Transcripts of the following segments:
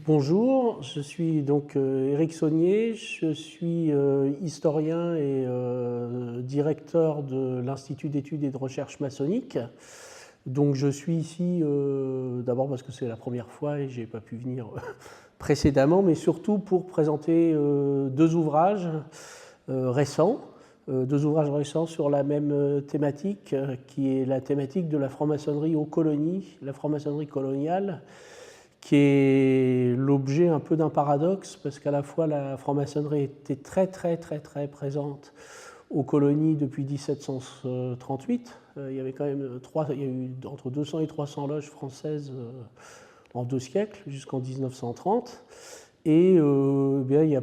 Bonjour, je suis donc Éric Saunier, je suis historien et directeur de l'Institut d'études et de recherche maçonnique. Donc je suis ici d'abord parce que c'est la première fois et je n'ai pas pu venir précédemment, mais surtout pour présenter deux ouvrages récents. Deux ouvrages récents sur la même thématique, qui est la thématique de la franc-maçonnerie aux colonies, la franc-maçonnerie coloniale, qui est l'objet un peu d'un paradoxe, parce qu'à la fois la franc-maçonnerie était très présente aux colonies depuis 1738. Il y avait quand même il y a eu entre 200 et 300 loges françaises en 2 siècles, jusqu'en 1930. Et bien, il y a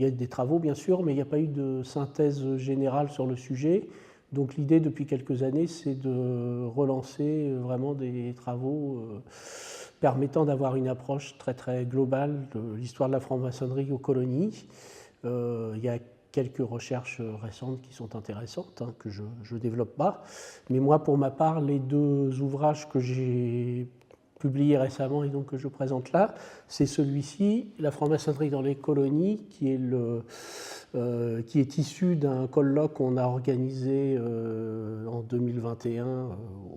des travaux, bien sûr, mais il n'y a pas eu de synthèse générale sur le sujet. Donc l'idée, depuis quelques années, c'est de relancer vraiment des travaux permettant d'avoir une approche très globale de l'histoire de la franc-maçonnerie aux colonies. Il y a quelques recherches récentes qui sont intéressantes, que je ne développe pas. Mais moi, pour ma part, les deux ouvrages que j'ai publié récemment et donc que je présente là, c'est celui-ci, La franc-maçonnerie dans les colonies, qui est issu d'un colloque qu'on a organisé en 2021,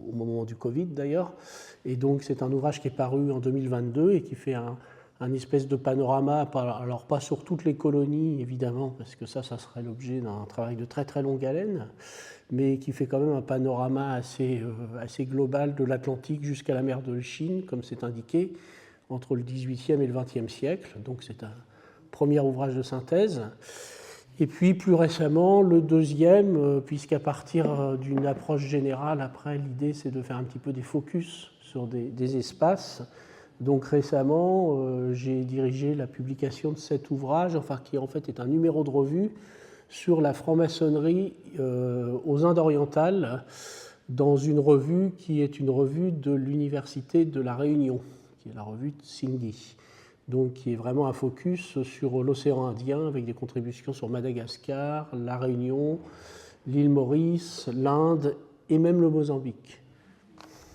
au moment du Covid d'ailleurs. Et donc c'est un ouvrage qui est paru en 2022 et qui fait un espèce de panorama, alors pas sur toutes les colonies évidemment, parce que ça serait l'objet d'un travail de très longue haleine, mais qui fait quand même un panorama assez global de l'Atlantique jusqu'à la mer de Chine, comme c'est indiqué, entre le XVIIIe et le XXe siècle. Donc c'est un premier ouvrage de synthèse. Et puis plus récemment, le deuxième, puisqu'à partir d'une approche générale, après l'idée c'est de faire un petit peu des focus sur des espaces. Donc récemment, j'ai dirigé la publication de cet ouvrage, enfin qui en fait est un numéro de revue sur la franc-maçonnerie aux Indes orientales, dans une revue qui est une revue de l'Université de la Réunion, qui est la revue de Tsingy. Donc qui est vraiment un focus sur l'océan Indien, avec des contributions sur Madagascar, la Réunion, l'île Maurice, l'Inde et même le Mozambique.